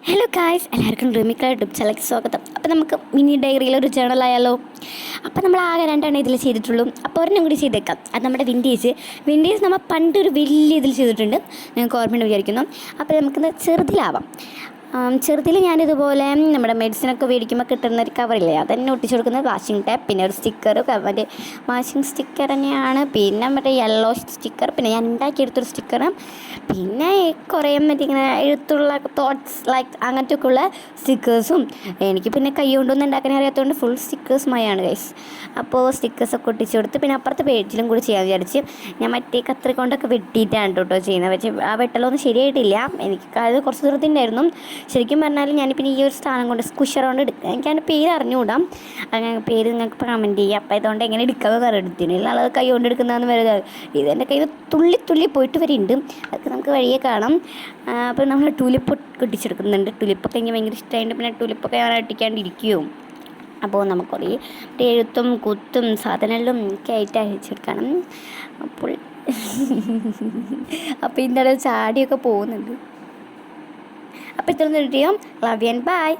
Hello guys, എല്ലാവർക്കും ഡ്രീമിക്ക YouTube ചാനലിലേക്ക് സ്വാഗതം. അപ്പോൾ നമുക്ക് മിനി ഡയറിയിലൊരു ജേണലായാലോ? അപ്പോൾ നമ്മൾ ആകെ രണ്ടെണ്ണം ഇതിൽ ചെയ്തിട്ടുള്ളൂ. അപ്പോൾ ഒരെണ്ണം കൂടി ചെയ്തേക്കാം. അത് നമ്മുടെ വിൻറ്റേജ് നമ്മൾ പണ്ടൊരു വലിയ ഇതിൽ ചെയ്തിട്ടുണ്ട്. നിങ്ങൾക്ക് ഓർമ്മയുണ്ട് വിചാരിക്കുന്നു. അപ്പോൾ നമുക്കിന്ന് ചെറുതിലാവാം. ചെറുതിൽ ഞാനിതുപോലെ നമ്മുടെ മെഡിസിനൊക്കെ മേടിക്കുമ്പോൾ കിട്ടുന്ന ഒരു കവറില്ലേ, അതന്നെ ഒട്ടിച്ചു കൊടുക്കുന്നത് വാഷിംഗ് ടാപ്പ്, പിന്നെ ഒരു സ്റ്റിക്കർ, മറ്റേ വാഷിംഗ് സ്റ്റിക്കർ തന്നെയാണ്, പിന്നെ മറ്റേ യെല്ലോ സ്റ്റിക്കർ, പിന്നെ ഞാൻ ഉണ്ടാക്കിയെടുത്തൊരു സ്റ്റിക്കർ, പിന്നെ കുറേ മറ്റേ ഇങ്ങനെ എഴുത്തുള്ള തോട്ട്സ് ലൈക്ക് അങ്ങനത്തെയൊക്കെ ഉള്ള സ്റ്റിക്കേഴ്സും. എനിക്ക് പിന്നെ കൈ കൊണ്ടൊന്നും ഉണ്ടാക്കാൻ അറിയാത്തതുകൊണ്ട് ഫുൾ സ്റ്റിക്കേഴ്സുമായാണ് ഗൈസ്. അപ്പോൾ സ്റ്റിക്കേഴ്സൊക്കെ ഒട്ടിച്ചു കൊടുത്ത് പിന്നെ അപ്പുറത്തെ പേജിലും കൂടി ചെയ്യാൻ വിചാരിച്ച് ഞാൻ മറ്റേ കത്രി കൊണ്ടൊക്കെ വെട്ടിയിട്ടാണ് കേട്ടോ ചെയ്യുന്നത്. പക്ഷേ ആ വെട്ടലൊന്നും ശരിയായിട്ടില്ല. എനിക്ക് അത് കുറച്ച് ദൂരത്തിൻ്റെയായിരുന്നു. ശരിക്കും പറഞ്ഞാൽ ഞാനിപ്പോൾ ഈ ഒരു സ്ഥാനം കൊണ്ട് സ്കുഷർ കൊണ്ട് എടുക്കുക. എനിക്കതിൻ്റെ പേര് അറിഞ്ഞുകൂടാം. അങ്ങനെ പേര് നിങ്ങൾക്ക് കമൻറ്റ് ചെയ്യുക. അപ്പോൾ ഇതുകൊണ്ട് എങ്ങനെ എടുക്കാമെന്ന് പറയാം. എടുത്തില്ല അത് കൈ കൊണ്ട് എടുക്കുന്നതെന്ന് വരുന്നത് ഇതെൻ്റെ കയ്യിൽ തുള്ളി പോയിട്ട് വരെ ഉണ്ട്. അതൊക്കെ നമുക്ക് വഴിയെ കാണാം. അപ്പോൾ നമ്മൾ ടൂലിപ്പ് ഒട്ടിച്ചെടുക്കുന്നുണ്ട്. ടൂലിപ്പൊക്കെ എനിക്ക് ഭയങ്കര ഇഷ്ടമായിട്ട് പിന്നെ ടൂലിപ്പൊക്കെ ഞാൻ ഒട്ടിക്കാണ്ടിരിക്കുകയോ. അപ്പോൾ നമുക്ക് കുറേ എഴുത്തും കുത്തും സാധനങ്ങളും ഒക്കെ ആയിട്ട് അയച്ചെടുക്കണം. അപ്പോൾ അപ്പോൾ ഇതിൻ്റെ ചാടിയൊക്കെ പോകുന്നുണ്ട്. അപ്പോൾ ഇത്രയൊന്നും ലവ് യു ആൻഡ് ബൈ.